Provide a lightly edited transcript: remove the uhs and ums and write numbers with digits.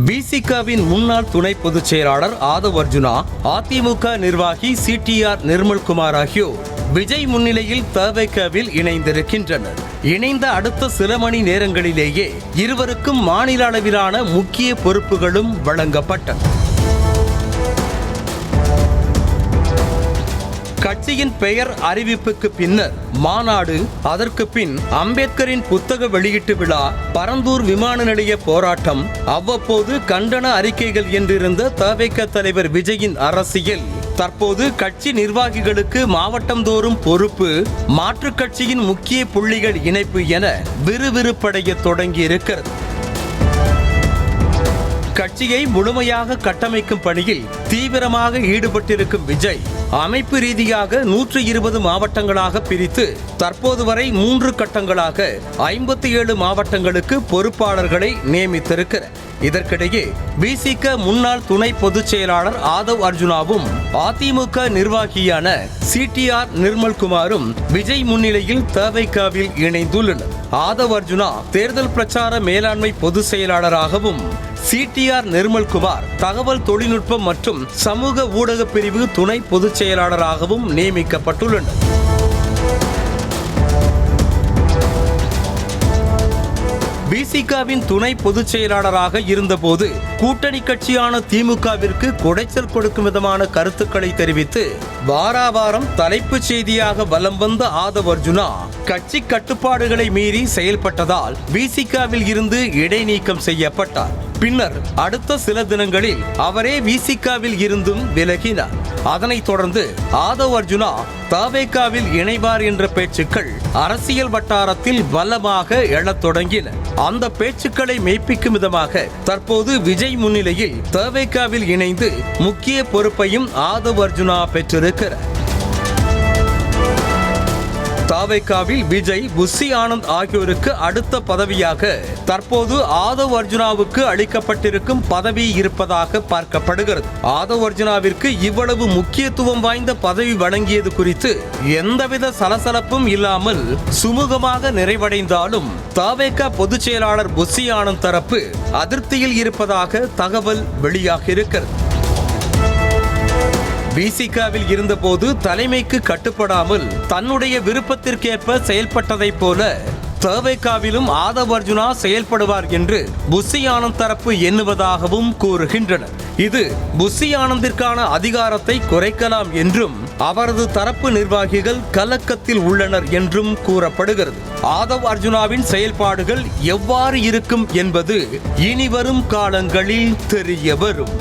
விசிகவின் முன்னாள் துணை பொதுச் செயலாளர் ஆதவ் அர்ஜுனா, அதிமுக நிர்வாகி சிடிஆர் நிர்மல்குமார் ஆகியோர் விஜய் முன்னிலையில் தவேகவில் இணைந்திருக்கின்றனர். இணைந்த அடுத்த சில மணி நேரங்களிலேயே இருவருக்கும் மாநில அளவிலான முக்கிய பொறுப்புகளும் வழங்கப்பட்டன. கட்சியின் பெயர் அறிவிப்புக்கு பின்னர் மாநாடு, அதற்கு பின் அம்பேத்கரின் புத்தக வெளியீட்டு விழா, பரந்தூர் விமான நிலைய போராட்டம், அவ்வப்போது கண்டன அறிக்கைகள் என்றிருந்த தவேக தலைவர் விஜயின் அரசியல் தற்போது கட்சி நிர்வாகிகளுக்கு மாவட்டம் தோறும் பொறுப்பு, மாற்றுக் கட்சியின் முக்கிய புள்ளிகள் இணைப்பு என விறுவிறுப்படைய தொடங்கியிருக்கிறது. கட்சியை முழுமையாக கட்டமைக்கும் பணியில் தீவிரமாக ஈடுபட்டிருக்கும் விஜய் அமைப்பு ரீதியாக 120 மாவட்டங்களாக பிரித்து தற்போது வரை 3 கட்டங்களாக 57 மாவட்டங்களுக்கு பொறுப்பாளர்களை நியமித்திருக்கிறார். இதற்கிடையே விசிக முன்னாள் துணை பொதுச் செயலாளர் ஆதவ் அர்ஜுனாவும் அதிமுக நிர்வாகியான சிடிஆர் நிர்மல்குமாரும் விஜய் முன்னிலையில் தவேகவில் இணைந்துள்ளனர். ஆதவ் அர்ஜுனா தேர்தல் பிரச்சார மேலாண்மை பொதுச் செயலாளராகவும், சிடிஆர் நிர்மல்குமார் தகவல் தொழில்நுட்பம் மற்றும் சமூக ஊடக பிரிவு துணை பொதுச் செயலாளராகவும் நியமிக்கப்பட்டுள்ளனர். விசிகவின் துணை பொதுச் செயலாளராக இருந்தபோது கூட்டணி கட்சியான திமுகவிற்கு குடைச்சல் கொடுக்கும் விதமான கருத்துக்களை தெரிவித்து வாராவாரம் தலைப்புச் செய்தியாக வலம் வந்த ஆதவ் அர்ஜுனா கட்சி கட்டுப்பாடுகளை மீறி செயல்பட்டதால் விசிகவில் இருந்து இடைநீக்கம் செய்யப்பட்டார். பின்னர் அடுத்த சில தினங்களில் அவரே விசிகவில் இருந்தும் விலகினார். அதனைத் தொடர்ந்து ஆதவ் அர்ஜுனா தவேகவில் இணைவார் என்ற பேச்சுக்கள் அரசியல் வட்டாரத்தில் பலமாக எழத் தொடங்கின. அந்த பேச்சுக்களை மெய்ப்பிக்கும் விதமாக தற்போது விஜய் முன்னிலையில் தவேகவில் இணைந்து முக்கிய பொறுப்பையும் ஆதவ் அர்ஜுனா பெற்றிருக்கிறார். தவேகவில் விஜய், புஷி ஆனந்த் ஆகியோருக்கு அடுத்த பதவியாக தற்போது ஆதவ் அர்ஜுனாவுக்கு அளிக்கப்பட்டிருக்கும் பதவி இருப்பதாக பார்க்கப்படுகிறது. ஆதவ் அர்ஜுனாவிற்கு இவ்வளவு முக்கியத்துவம் வாய்ந்த பதவி வழங்கியது குறித்து எந்தவித சலசலப்பும் இல்லாமல் சுமூகமாக நிறைவடைந்தாலும் தவேக பொதுச் செயலாளர் புஷி ஆனந்த் தரப்பு அதிருப்தியில் இருப்பதாக தகவல் வெளியாகியிருக்கிறது. விசிகவில் இருந்தபோது தலைமைக்கு கட்டுப்படாமல் தன்னுடைய விருப்பத்திற்கேற்ப செயல்பட்டதைப் போல தவேகவிலும் ஆதவ் அர்ஜுனா செயல்படுவார் என்று புஷி ஆனந்த் தரப்பு எண்ணுவதாகவும் கூறுகின்றனர். இது புஷி ஆனந்திற்கான அதிகாரத்தை குறைக்கலாம் என்றும் அவரது தரப்பு நிர்வாகிகள் கலக்கத்தில் உள்ளனர் என்றும் கூறப்படுகிறது. ஆதவ் அர்ஜுனாவின் செயல்பாடுகள் எவ்வாறு இருக்கும் என்பது இனிவரும் காலங்களில் தெரிய வரும்.